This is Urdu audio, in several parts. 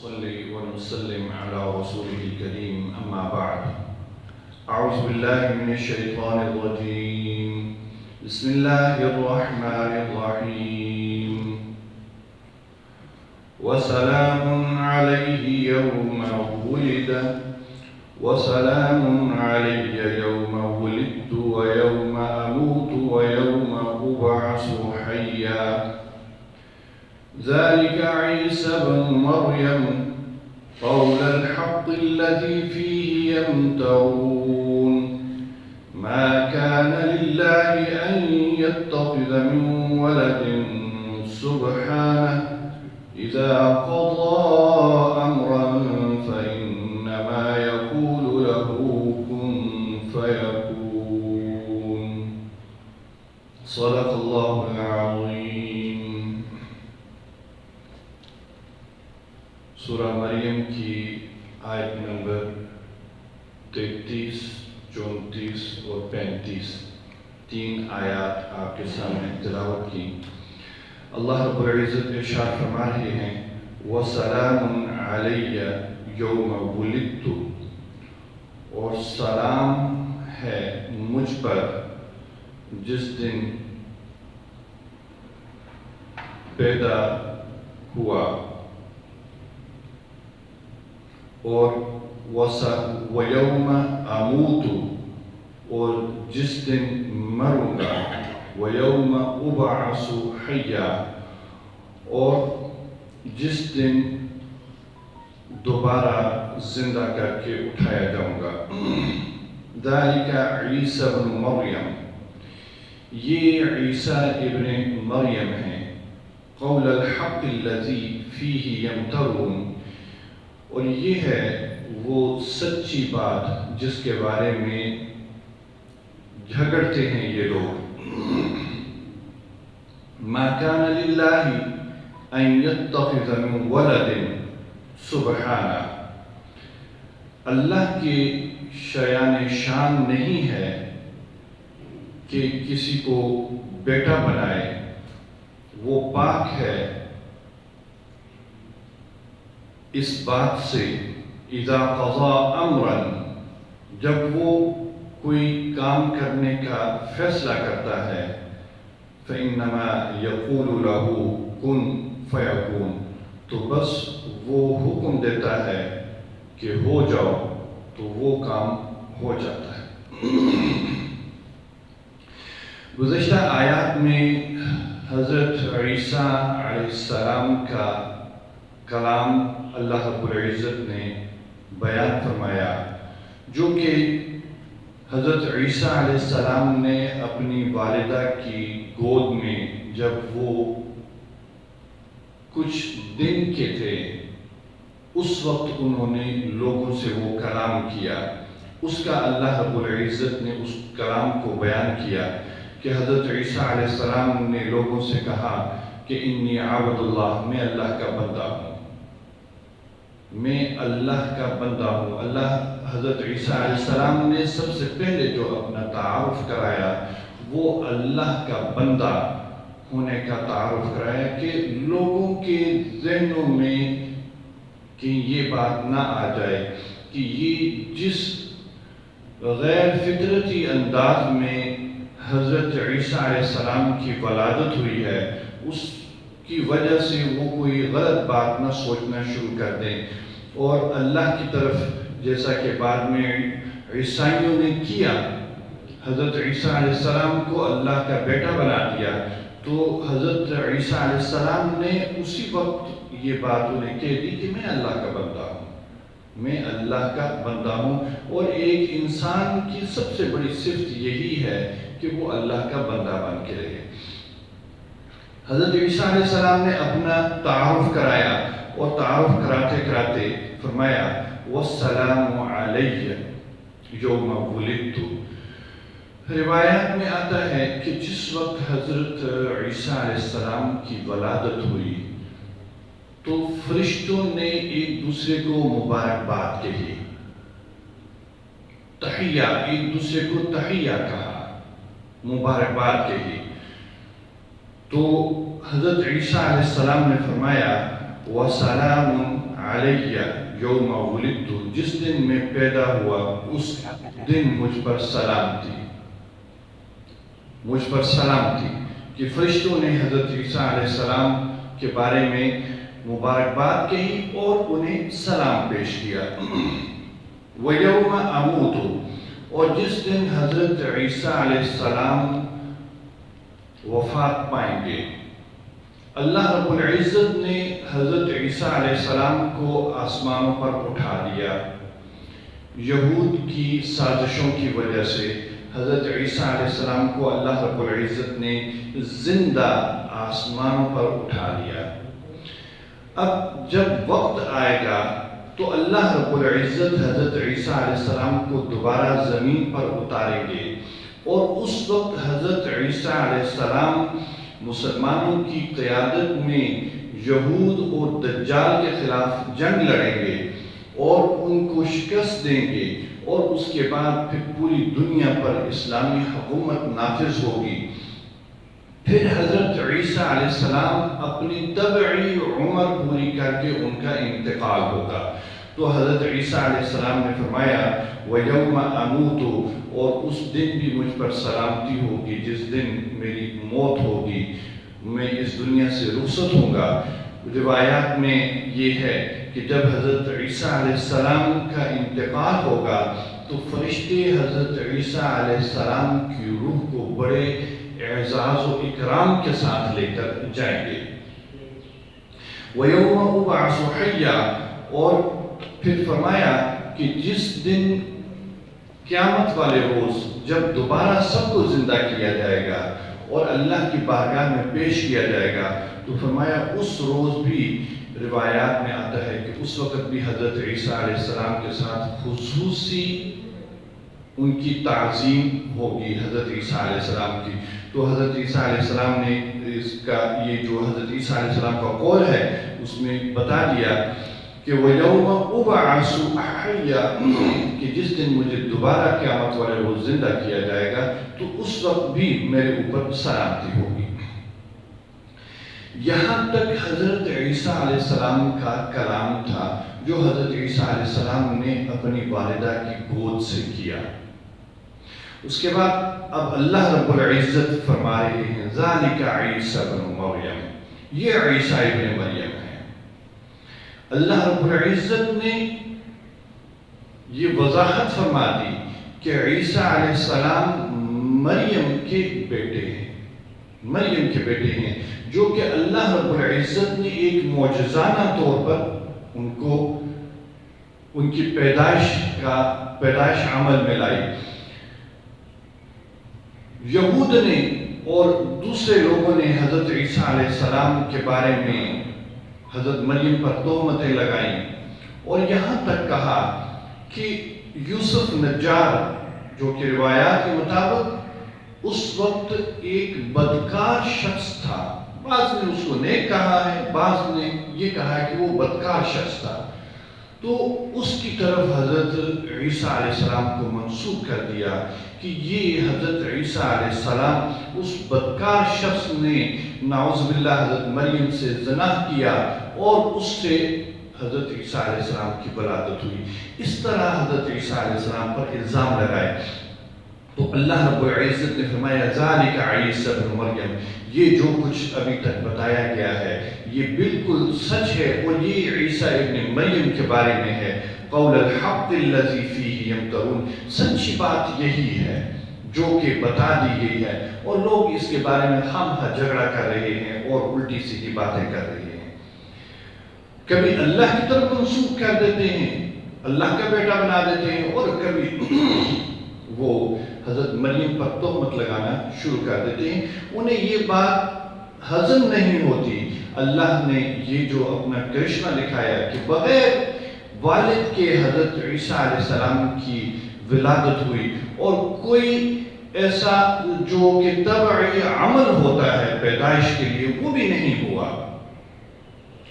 صلي ونسلم على رسوله الكريم أما بعد أعوذ بالله من الشيطان الرجيم بسم الله الرحمن الرحيم وسلام عليه يوم ولد وسلام علي يوم ولدت ويوم أموت ويوم أبعث حيا ذلك عيسى بن مريم قول الحق الذي فيه يمترون ما كان لله أن يتخذ من ولد سبحانه إذا قضى أمرا فإنما يقول له كن فيكون صدق الله العظيم. سورہ مریم کی آیت نمبر 33, 34 اور 35 تین آیات آپ کے سامنے تلاوت کی. اللہ رب العزت ارشاد فرما رہے ہیں وَسَلَامٌ عَلَيَّ يَوْمَ وُلِدتُ، اور سلام ہے مجھ پر جس دن پیدا ہوا، اور وَيَوْمَ أَمُوتُ، اور جس دن مروں گا، وَيَوْمَ أُبْعَثُ حَيًّا، اور جس دن دوبارہ زندہ کر کے اٹھایا جاؤں گا. ذَلِكَ عِيسَى بْنُ مَرْيَم، یہ عیسیٰ ابن مریم ہیں. قول الحق الذی فیہ یمترون، اور یہ ہے وہ سچی بات جس کے بارے میں جھگڑتے ہیں یہ لوگ. ما کان للہ ان یتخذ من ولد سبحانہ، اللہ کی شایان شان نہیں ہے کہ کسی کو بیٹا بنائے، وہ پاک ہے اس بات سے. اذا قضا امرا، جب وہ کوئی کام کرنے کا فیصلہ کرتا ہے، فإنما يقول له کن فیکون، تو بس وہ حکم دیتا ہے کہ ہو جاؤ، تو وہ کام ہو جاتا ہے. گزشتہ آیات میں حضرت عیسیٰ علیہ السلام کا کلام اللہ رب العزت نے بیان فرمایا، جو کہ حضرت عیسیٰ علیہ السلام نے اپنی والدہ کی گود میں جب وہ کچھ دن کے تھے اس وقت انہوں نے لوگوں سے وہ کلام کیا. اس کا اللہ رب العزت نے اس کلام کو بیان کیا کہ حضرت عیسیٰ علیہ السلام نے لوگوں سے کہا کہ انی عبد اللہ، میں اللہ کا بندہ ہوں، میں اللہ کا بندہ ہوں. اللہ حضرت عیسیٰ علیہ السلام نے سب سے پہلے جو اپنا تعارف کرایا وہ اللہ کا بندہ ہونے کا تعارف کرایا، کہ لوگوں کے ذہنوں میں کہ یہ بات نہ آ جائے کہ یہ جس غیر فطرتی انداز میں حضرت عیسیٰ علیہ السلام کی ولادت ہوئی ہے، اس کی وجہ سے وہ کوئی غلط بات نہ سوچنا شروع کر دیں، اور اللہ کی طرف جیسا کہ بعد میں عیسائیوں نے کیا، حضرت عیسیٰ علیہ السلام کو اللہ کا بیٹا بنا دیا، تو حضرت عیسیٰ علیہ السلام نے اسی وقت یہ بات انہیں کہہ دی کہ میں اللہ کا بندہ ہوں، میں اللہ کا بندہ ہوں. اور ایک انسان کی سب سے بڑی صفت یہی ہے کہ وہ اللہ کا بندہ بن کے رہے. حضرت عیسیٰ علیہ السلام نے اپنا تعارف کرایا، اور تعارف کراتے کراتے فرمایا وَالسَّلَامُ عَلَيَّ يَوْمَ وُلِدتُ. روایات میں آتا ہے کہ جس وقت حضرت عیسیٰ علیہ السلام کی ولادت ہوئی تو فرشتوں نے ایک دوسرے کو مبارکباد کہی، تحیہ، ایک دوسرے کو تحیہ کہا، مبارکباد کہی. تو حضرت عیسیٰ علیہ السلام نے فرمایا وَسَلَامٌ علیہ یوم ولدت، جس دن میں پیدا ہوا اس دن مجھ پر سلام تھی، مجھ پر سلام تھی، کہ فرشتوں نے حضرت عیسیٰ علیہ السلام کے بارے میں مبارکباد کہی اور انہیں سلام پیش کیا۔ وَيَوْمَ أَمُوتُ، اور جس دن حضرت عیسیٰ علیہ السلام وفات پائیں گے، اللہ رب العزت نے حضرت عیسیٰ علیہ السلام کو آسمانوں پر اٹھا دیا۔ یہود کی سازشوں کی وجہ سے حضرت عیسیٰ علیہ السلام کو اللہ رب العزت نے زندہ آسمانوں پر اٹھا دیا۔ اب جب وقت آئے گا تو اللہ رب العزت حضرت عیسیٰ علیہ السلام کو دوبارہ زمین پر اتاریں گے، اور اس وقت حضرت عیسیٰ علیہ السلام مسلمانوں کی قیادت میں یہود اور دجال کے خلاف جنگ لڑیں گے اور ان کو شکست دیں گے، اور اس کے بعد پھر پوری دنیا پر اسلامی حکومت نافذ ہوگی۔ پھر حضرت عیسیٰ علیہ السلام اپنی طبعی عمر پوری کر کے ان کا انتقال ہوگا۔ تو حضرت عیسیٰ علیہ السلام نے فرمایا وَيَوْمَ أَمُوتُ، اور اس دن بھی مجھ پر سلامتی ہوگی جس دن میری موت ہوگی، میں اس دنیا سے رخصت ہوں گا۔ روایات میں یہ ہے کہ جب حضرت عیسیٰ علیہ السلام کا انتقال ہوگا تو فرشتے حضرت عیسیٰ علیہ السلام کی روح کو بڑے اعزاز و اکرام کے ساتھ لے کر جائیں گے۔ وَيَوْمَ أُبْعَثُ حَيًّا، اور پھر فرمایا کہ جس دن قیامت والے روز جب دوبارہ سب کو زندہ کیا جائے گا اور اللہ کی بارگاہ میں پیش کیا جائے گا، تو فرمایا اس روز بھی روایات میں آتا ہے کہ اس وقت بھی حضرت عیسیٰ علیہ السلام کے ساتھ خصوصی ان کی تعظیم ہوگی حضرت عیسیٰ علیہ السلام کی۔ تو حضرت عیسیٰ علیہ السلام نے اس کا یہ جو حضرت عیسیٰ علیہ السلام کا قول ہے اس میں بتا دیا کہ وَيَوْمَ أُبْعَثُ حَيًّا، کہ جس دن مجھے دوبارہ قیامت والے روز زندہ کیا جائے گا تو اس وقت بھی میرے اوپر سلامتی ہوگی۔ یہاں تک حضرت عیسیٰ علیہ السلام کا کلام تھا جو حضرت عیسیٰ علیہ السلام نے اپنی والدہ کی گود سے کیا۔ اس کے بعد اب اللہ رب العزت فرما رہے ہیں ذَلِكَ عِيسَى ابْنُ مَرْيَمَ، یہ عیسیٰ ابن مریم ہے۔ اللہ رب العزت نے یہ وضاحت فرما دی کہ عیسیٰ علیہ السلام مریم کے بیٹے ہیں، مریم کے بیٹے ہیں، جو کہ اللہ رب العزت نے ایک معجزانہ طور پر ان کو ان کی پیدائش عمل میں لائی۔ یہود نے اور دوسرے لوگوں نے حضرت عیسیٰ علیہ السلام کے بارے میں حضرت مریم پر تہمتیں لگائیں اور یہاں تک کہا کہ یوسف نجار جو کہ روایات کے مطابق اس وقت ایک بدکار شخص تھا، بعض نے اس کو نیک کہا ہے، بعض نے یہ کہا ہے کہ وہ بدکار شخص تھا، تو اس کی طرف حضرت عیسیٰ علیہ السلام کو منسوب کر دیا کہ یہ حضرت عیسیٰ علیہ السلام اس بدکار شخص نے نعوذ باللہ حضرت مریم سے زنا کیا اور اس سے حضرت عیسیٰ علیہ السلام کی ولادت ہوئی۔ اس طرح حضرت عیسیٰ علیہ السلام پر الزام لگائے تو اللہ رب العزت نے فرمایا ذَلِكَ عِيسَى ابْنُ مَرْيَمَ، یہ جو کچھ ابھی تک بتایا گیا ہے یہ بالکل سچ ہے، اور یہ عیسیٰ ابن مریم کے بارے میں ہے۔ قول الحق الذی فیہ یمترون، سچی بات یہی ہے جو کہ بتا دی گئی ہے، اور لوگ اس کے بارے میں خواہ جھگڑا کر رہے ہیں اور الٹی سیدھی باتیں کر رہے ہیں۔ کبھی اللہ کی طرف منسوب کر دیتے ہیں، اللہ کا بیٹا بنا دیتے ہیں، اور کبھی وہ حضرت مریم پر تہمت لگانا شروع کر دیتے ہیں۔ انہیں یہ بات ہضم نہیں ہوتی۔ اللہ نے یہ جو اپنا کرشمہ دکھایا کہ بغیر والد کے حضرت عیسیٰ علیہ السلام کی ولادت ہوئی، اور کوئی ایسا جو کہ طبعی عمل ہوتا ہے پیدائش کے لیے وہ بھی نہیں ہوا،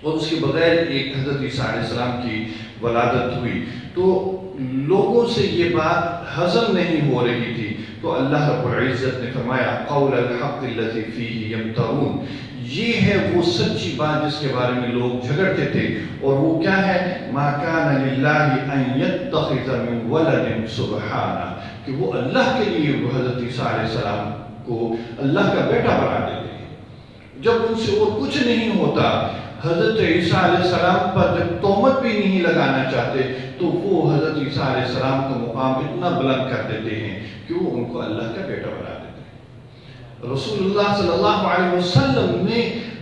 اور اس کے بغیر ایک حضرت عیسیٰ علیہ السلام کی ولادت ہوئی، تو لوگوں سے یہ بات ہضم نہیں ہو رہی تھی۔ تو اللہ رب العزت نے فرمایا قول الحق الذی فیہ یمترون، یہ ہے وہ سچی بات جس کے بارے میں لوگ جھگڑتے تھے، اور وہ کیا ہے؟ ما کان للہ ان یتخذ من ولد سبحانہ، کہ وہ اللہ کے لیے وہ حضرت عیسیٰ علیہ السلام کو اللہ کا بیٹا بنا دیتے ہیں جب ان سے اور کچھ نہیں ہوتا۔ حضرت عیسیٰ علیہ السلام پر جب تہمت بھی نہیں لگانا چاہتے تو وہ حضرت عیسیٰ علیہ السلام کا مقام اتنا بلند کر دیتے ہیں کہ وہ ان کو اللہ کا بیٹا بنا دیتے ہیں۔ رسول اللہ صلی اللہ علیہ وسلم نے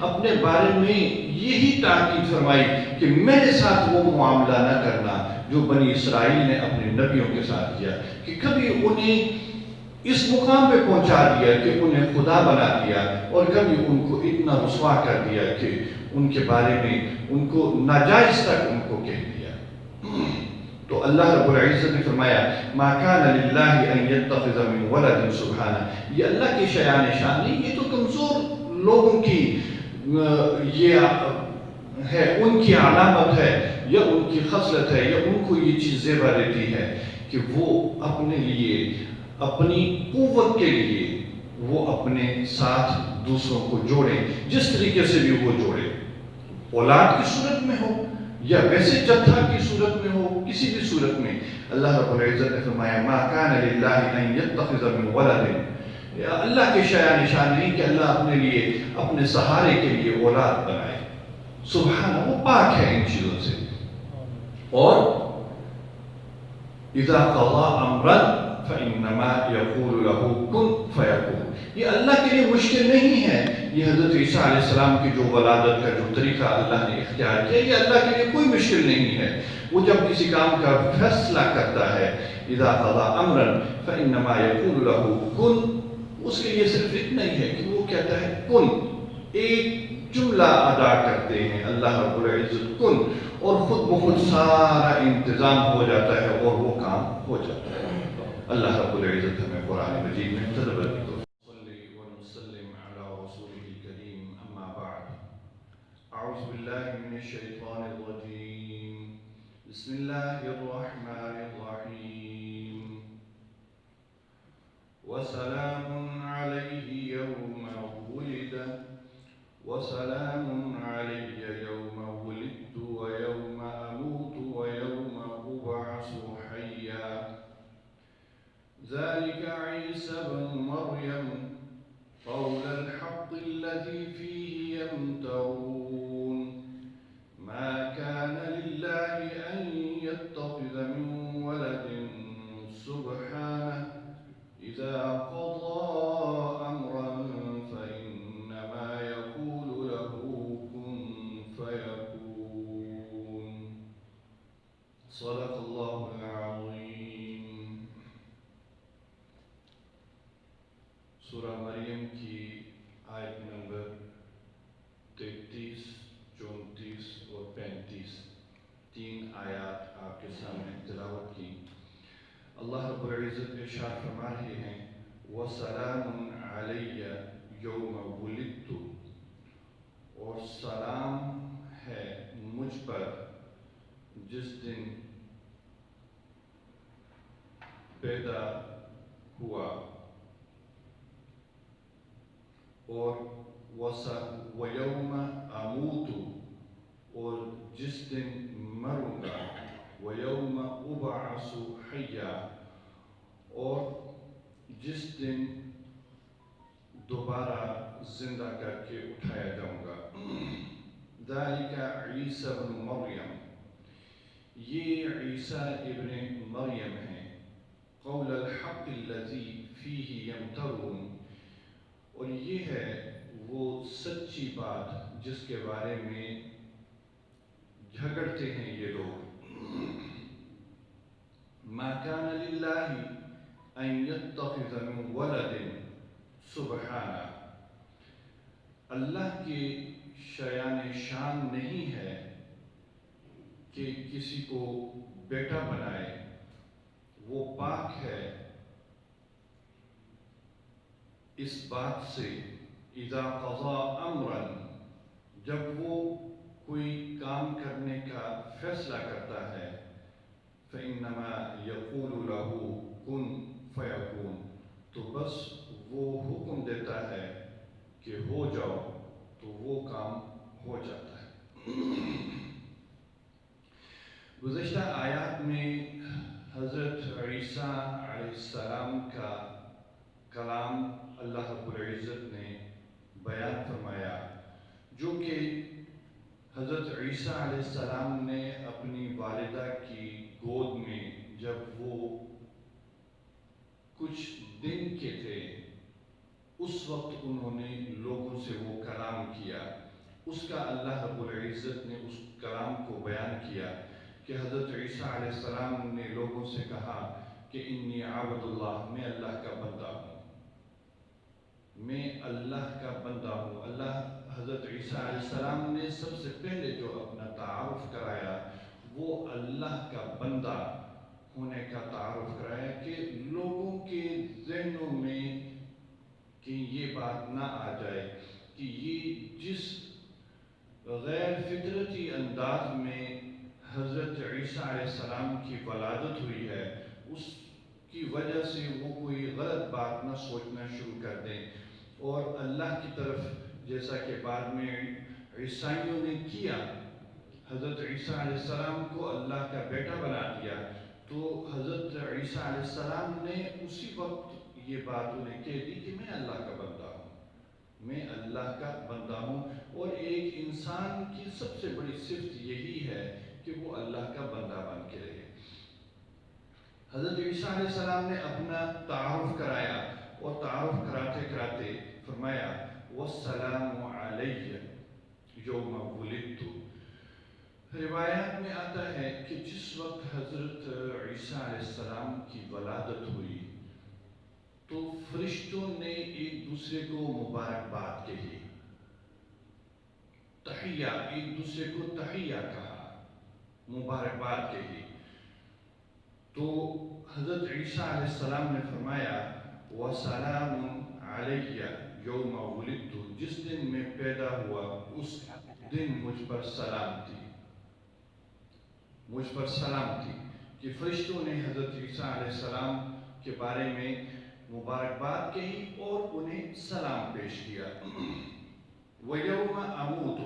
اپنے بارے میں یہی تاکید فرمائی کہ میرے ساتھ وہ معاملہ نہ کرنا جو بنی اسرائیل نے اپنے نبیوں کے ساتھ کیا، کہ کبھی انہیں اس مقام پہ پہنچا دیا کہ انہیں خدا بنا دیا، اور کبھی ان کو اتنا رسوا کر دیا کہ ان کے بارے میں ان کو ناجائز تک ان کو کہہ دیا۔ تو اللہ رب العزت نے فرمایا ما کان للہ ان یتخذ من ولد سبحانہ، یہ اللہ کی شیان شان نہیں، یہ تو کمزور لوگوں کی یہ ہے، ان کی علامت ہے یا ان کی خصلت ہے، یا ان کو یہ چیز زیبا دیتی ہے کہ وہ اپنے لیے اپنی قوت کے لیے وہ اپنے ساتھ دوسروں کو جوڑیں، جس طریقے سے بھی وہ جوڑے، اولاد کی صورت میں ہو یا ویسے جتھا کی صورت میں ہو، کسی بھی صورت میں۔ اللہ رب العزت نے فرمایا ما کان للہ ان یتخذ من ولد، اللہ کے شیان نشان نہیں کہ اللہ اپنے لیے اپنے سہارے کے لیے اولاد بنائے، سبحانہ، وہ پاک ہے ان چیزوں سے۔ اور اذا قضى امرا فانما يقول له كن فيكون، یہ اللہ کے لیے مشکل نہیں ہے۔ یہ حضرت عیسیٰ علیہ السلام کی جو ولادت کا جو طریقہ اللہ نے اختیار کیا، یہ اللہ کے لیے کوئی مشکل نہیں ہے۔ وہ جب کسی کام کا فیصلہ کرتا ہے، اذا قضى امرا فانما يقول له كن، اس کے لیے صرف اتنا ہی ہے کہ وہ کہتا ہے کن، ایک جملہ ادا کرتے ہیں اللہ رب العزت کن، اور خود بخود سارا انتظام ہو جاتا ہے اور وہ کام ہو جاتا ہے۔ اللہ رب العزت ہمیں قرآن مجید میں تدبر کی توفیق۔ صلی ونسلم علی رسولہ الکریم، اما بعد، اعوذ باللہ من الشیطان الرجیم، بسم اللہ الرحمن الرحیم، وسلام علیہ یوم ولد وسلام علی یوم ولدت ویوم اموت ویوم ابعث حیا، ذلك عیسی بن مریم قول الحق الذی فیہ یمترون، ما كان للہ ان يتخذ من ولد سبحانہ، اذا قضى امرا فانما يقول له كن فيكون، صدق اللہ العظیم۔ سورہ مریم کی آیت نمبر 33، 34 اور 35، تین آیات آپ کے سامنے تلاوت کی۔ اللہ رب العزت ارشاد فرما رہے ہیں وَسَلَامٌ عَلَيَّ يَوْمَ وُلِدتُ، اور سلام ہے مجھ پر جس دن پیدا ہوا، اور وَيَوْمَ أَمُوتُ، اور جس دن مروں گا، وَيَوْمَ أُبْعَثُ حَيًّا، اور جس دن دوبارہ زندہ کر کے اٹھایا جاؤں گا۔ ذَلِكَ عیسی بن مریم، یہ عیسیٰ ابن مریم ہیں، قول الحق الذی فیہ یمترون، اور یہ ہے وہ سچی بات جس کے بارے میں جھگڑتے ہیں یہ لوگ۔ ما کان للہ ان یتخذ من ولد سبحانہ، اللہ کی شیان شان نہیں ہے کہ کسی کو بیٹا بنائے، وہ پاک ہے اس بات سے، اذا قضا امرا، جب وہ کوئی کام کرنے کا فیصلہ کرتا ہے، فإنما يقول له کن فیکون، تو بس وہ حکم دیتا ہے کہ ہو جاؤ، تو وہ کام ہو جاتا ہے۔ گزشتہ آیات میں حضرت عیسیٰ علیہ السلام کا کلام اللہ رب العزت نے بیان فرمایا، جو کہ حضرت عیسیٰ علیہ السلام نے اپنی والدہ کی گود میں جب وہ کچھ دن کے تھے اس وقت انہوں نے لوگوں سے وہ کلام کیا۔ اس کا اللہ رب العزت نے اس کلام کو بیان کیا کہ حضرت عیسیٰ علیہ السلام نے لوگوں سے کہا کہ انی عبد اللہ، میں اللہ کا بندہ ہوں، میں اللہ کا بندہ ہوں۔ اللہ حضرت عیسیٰ علیہ السلام نے سب سے پہلے جو اپنا تعارف کرایا وہ اللہ کا بندہ ہونے کا تعارف کرایا، کہ لوگوں کے ذہنوں میں کہ یہ بات نہ آ جائے کہ یہ جس غیر فطرتی انداز میں حضرت عیسیٰ علیہ السلام کی ولادت ہوئی ہے اس کی وجہ سے وہ کوئی غلط بات نہ سوچنا شروع کر دیں، اور اللہ کی طرف جیسا کہ بعد میں عیسائیوں نے کیا، حضرت عیسیٰ علیہ السلام کو اللہ کا بیٹا بنا دیا، تو حضرت عیسیٰ علیہ السلام نے اسی وقت یہ بات انہیں کہہ دی کہ میں اللہ کا بندہ ہوں، میں اللہ کا بندہ ہوں۔ اور ایک انسان کی سب سے بڑی صفت یہی ہے کہ وہ اللہ کا بندہ بن کے رہے۔ حضرت عیسیٰ علیہ السلام نے اپنا تعارف کرایا، اور تعارف کراتے کراتے فرمایا وَالسَّلَامُ عَلَيَّ يَوْمَ وُلِدتُ۔ روایات میں آتا ہے کہ جس وقت حضرت عیسیٰ علیہ السلام کی ولادت ہوئی تو فرشتوں نے ایک دوسرے کو مبارکباد کہی، تحیہ، ایک دوسرے کو تحیہ کہا، مبارکباد کہی۔ تو حضرت عیسیٰ علیہ السلام نے فرمایا وَسَلَامٌ عَلَيَّ يَوْمَ وُلِدتُ، جس دن میں پیدا ہوا اس دن مجھ پر سلام تھی، مجھ پر سلام تھی، کہ فرشتوں نے حضرت عیسیٰ علیہ السلام کے بارے میں مبارکباد کہی اور انہیں سلام پیش کیا۔ وَيَوْمَ أَمُوتُ،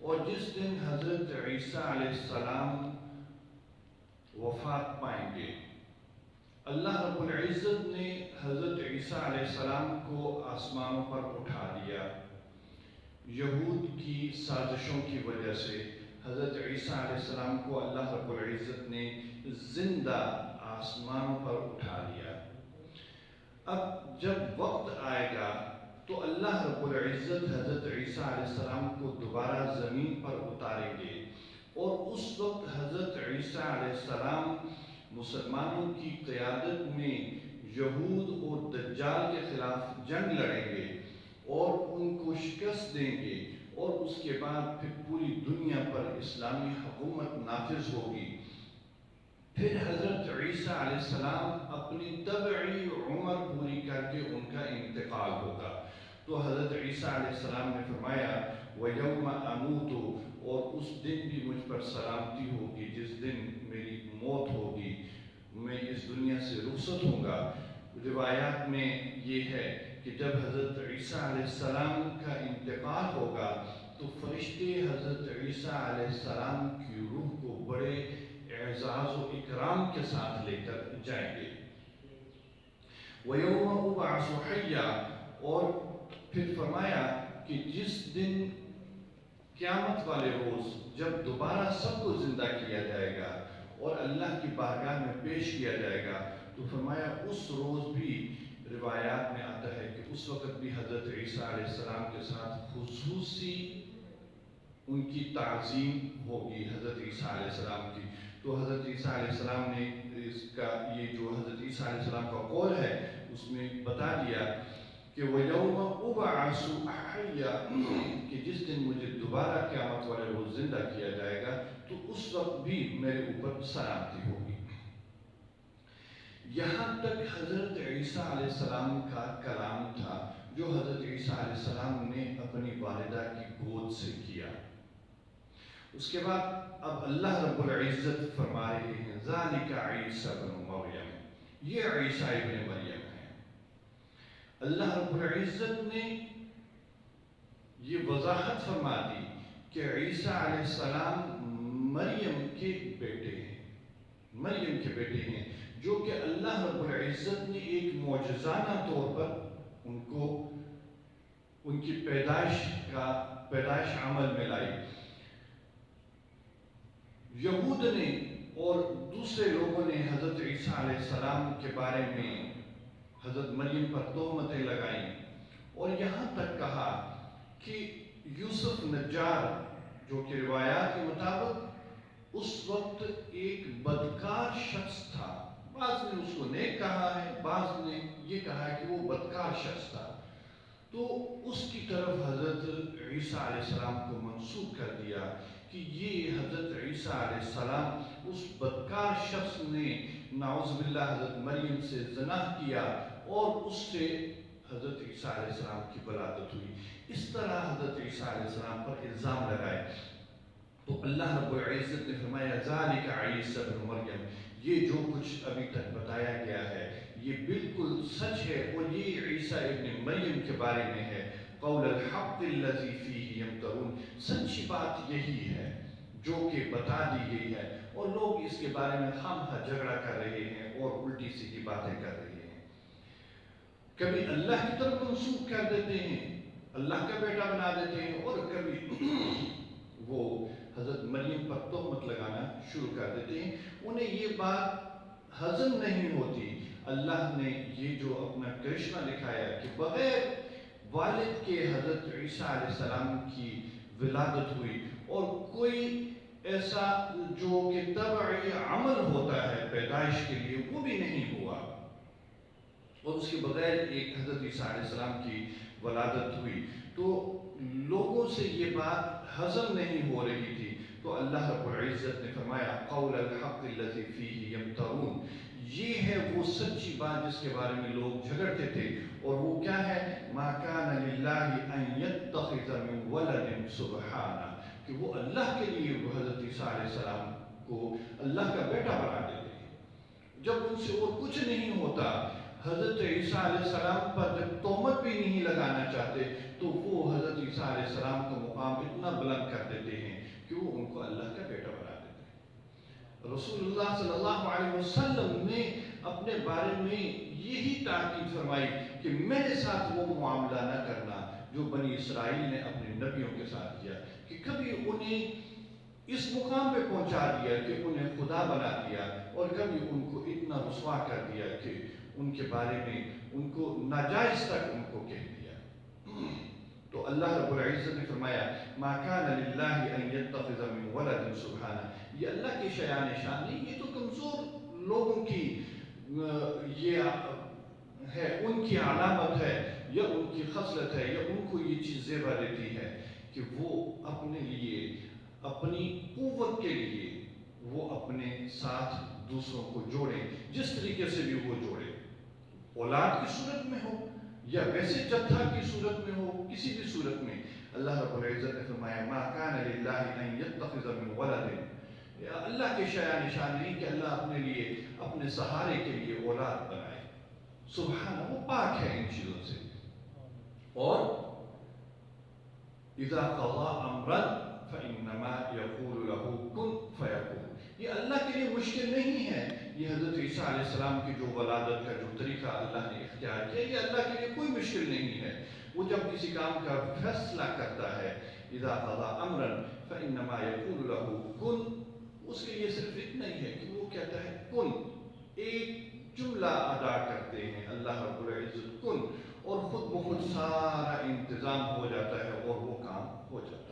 اور جس دن حضرت عیسیٰ علیہ السلام وفات پائیں گے، اللہ رب العزت نے حضرت عیسیٰ علیہ السلام کو آسمانوں پر اٹھا دیا۔ یہود کی سازشوں کی وجہ سے حضرت عیسیٰ علیہ السلام کو اللہ رب العزت نے زندہ آسمانوں پر اٹھا لیا۔ اب جب وقت آئے گا تو اللہ رب العزت حضرت عیسیٰ علیہ السلام کو دوبارہ زمین پر اتاریں گے، اور اس وقت حضرت عیسیٰ علیہ السلام مسلمانوں کی قیادت میں یہود اور دجال کے خلاف جنگ لڑیں گے اور ان کو شکست دیں گے، اور اس کے بعد پھر پوری دنیا پر اسلامی حکومت نافذ ہوگی۔ پھر حضرت عیسیٰ علیہ السلام اپنی طبعی عمر پوری کر کے ان کا انتقال ہوگا۔ تو حضرت عیسیٰ علیہ السلام نے فرمایا وَيَوْمَ أَمُوتُ، اور اس دن بھی مجھ پر سلامتی ہوگی، جس دن میری موت ہوگی، میں اس دنیا سے رخصت ہوں گا۔ روایات میں یہ ہے کہ جب حضرت عیسیٰ علیہ السلام کا انتقال ہوگا تو فرشتے حضرت عیسیٰ علیہ السلام کی روح کو بڑے اعزاز و اکرام کے ساتھ لے کر جائیں گے۔ وَيَوْمَ أُبْعَثُ حَيًّا، اور پھر فرمایا کہ جس دن قیامت والے روز جب دوبارہ سب کو زندہ کیا جائے گا اور اللہ کی بارگاہ میں پیش کیا جائے گا، تو فرمایا اس روز بھی روایات میں آتا ہے کہ اس وقت بھی حضرت عیسیٰ علیہ السلام کے ساتھ خصوصی ان کی تعظیم ہوگی حضرت عیسیٰ علیہ السلام کی۔ تو حضرت عیسیٰ علیہ السلام نے اس کا یہ جو حضرت عیسیٰ علیہ السلام کا قول ہے اس میں بتا دیا کہ وَيَوْمَ أُبْعَثُ حَيًّا، کہ جس دن مجھے دوبارہ قیامت والے روز زندہ کیا جائے گا تو اس وقت بھی میرے اوپر سلامتی ہوگی۔ یہاں تک حضرت عیسیٰ علیہ السلام کا کلام تھا جو حضرت عیسیٰ علیہ السلام نے اپنی والدہ کی گود سے کیا۔ اس کے بعد اب اللہ رب العزت فرما رہے ہیں ذَلِكَ عِيسَى ابْنُ مَرْيَمَ، یہ عیسیٰ ابن مریم ہے۔ اللہ رب العزت نے یہ وضاحت فرما دی کہ عیسیٰ علیہ السلام مریم کے بیٹے ہیں، مریم کے بیٹے ہیں، جو کہ اللہ رب العزت نے ایک معجزانہ طور پر ان کو ان کی پیدائش عمل میں لائی۔ یہود نے اور دوسرے لوگوں نے حضرت عیسیٰ علیہ السلام کے بارے میں حضرت مریم پر تہمتیں لگائیں اور یہاں تک کہا کہ یوسف نجار، جو کہ روایات کے مطابق اس وقت ایک بدکار شخص تھا، بعض نے اس کو نیک کہا ہے، بعض نے یہ کہا ہے کہ وہ بدکار شخص تھا، تو اس کی طرف حضرت عیسیٰ علیہ السلام کو منسوب کر دیا کہ یہ حضرت عیسیٰ علیہ السلام اس بدکار شخص نے نعوذ باللہ حضرت مریم سے زنا کیا اور اس سے حضرت عیسیٰ علیہ السلام کی ولادت ہوئی۔ اس طرح حضرت عیسیٰ علیہ السلام پر الزام لگائے تو اللہ رب العزت نے فرمایا ذالک عیسیٰ ابن مریم، یہ جو کچھ ابھی تک بتایا گیا ہے یہ بالکل سچ ہے اور یہ عیسیٰ ابن مریم کے بارے میں ہے۔ قول الحق الذی فیہ یمترون، سچی بات یہی ہے جو کہ بتا دی گئی ہے اور لوگ اس کے بارے میں خواہ جھگڑا کر رہے ہیں اور الٹی سیدھی باتیں کر رہے ہیں، کبھی اللہ کی طرف منسوب کر دیتے ہیں، اللہ کا بیٹا بنا دیتے ہیں، اور کبھی وہ حضرت مریم پر تہمت لگانا شروع کر دیتے ہیں۔ انہیں یہ بات ہضم نہیں ہوتی، اللہ نے یہ جو اپنا کرشمہ دکھایا کہ بغیر والد کے حضرت عیسیٰ علیہ السلام کی ولادت ہوئی اور کوئی ایسا جو کہ طبعی عمل ہوتا ہے پیدائش کے لیے وہ بھی نہیں ہوا، اور اس کے بغیر ایک حضرت عیسیٰ علیہ السلام کی ولادت ہوئی، تو لوگوں سے یہ بات ہضم نہیں ہو رہی تھی، تو اللہ رب العزت نے فرمایا قول الحق الذی فیہ یمترون، یہ ہے وہ سچی بات جس کے بارے میں لوگ جھگڑتے تھے، اور وہ کیا ہے؟ ما کان للہ ان یتخذ من ولد سبحانہ، کہ وہ اللہ کے لیے وہ حضرت عیسیٰ علیہ السلام کو اللہ کا بیٹا بنا دیتے ہیں، جب ان سے اور کچھ نہیں ہوتا۔ حضرت عیسیٰ علیہ السلام پر جب تہمت بھی نہیں لگانا چاہتے تو وہ حضرت عیسیٰ علیہ السلام کا مقام اتنا بلند کر دیتے ہیں کہ وہ ان کو اللہ کا بیٹا بنا دیتے ہیں۔ رسول اللہ صلی اللہ علیہ وسلم نے اپنے بارے میں یہی تاکید فرمائی کہ میرے ساتھ وہ معاملہ نہ کرنا جو بنی اسرائیل نے اپنے نبیوں کے ساتھ کیا، کہ کبھی انہیں اس مقام پہ پہنچا دیا کہ انہیں خدا بنا دیا، اور کبھی ان کو اتنا رسوا کر دیا کہ ان کے بارے میں ان کو ناجائز تک ان کو کہہ دیا۔ تو اللہ رب العزت نے فرمایا ما کان للہ ان یتخذ من ولد سبحانہ، یہ اللہ کی شان نہیں، یہ تو کمزور لوگوں کی یہ ہے، ان کی علامت ہے یا ان کی خصلت ہے، یا ان کو یہ چیز زیبا دیتی ہے کہ وہ اپنے لیے اپنی قوت کے لیے وہ اپنے ساتھ دوسروں کو جوڑیں، جس طریقے سے بھی وہ جوڑیں، اولاد کی صورت میں ہو یا ویسے جتھا کی صورت میں ہو، کسی بھی صورت میں۔ اللہ رب العزت نے فرمایا ما کان للہ ان یتخذ من ولد، اللہ کے شایع نشان نہیں کہ اللہ اپنے لیے اپنے سہارے کے لیے اولاد بنائے، سبحانہ، وہ پاک ہے ان چیزوں سے۔ اور اذا قضى امرا فانما يقول له كن فيكون، یہ اللہ کے لیے مشکل نہیں ہے، یہ حضرت عیسیٰ علیہ السلام کی جو ولادت کا جو طریقہ اللہ نے اختیار کیا، یہ اللہ کے لیے کوئی مشکل نہیں ہے۔ وہ جب کسی کام کا فیصلہ کرتا ہے اذا قضى امرا فانما يقول له كن، اس کے لیے صرف اتنا ہی ہے کہ وہ کہتا ہے کن، ایک جملہ ادا کرتے ہیں اللہ رب العزت کن، اور خود بخود سارا انتظام ہو جاتا ہے اور وہ کام ہو جاتا ہے۔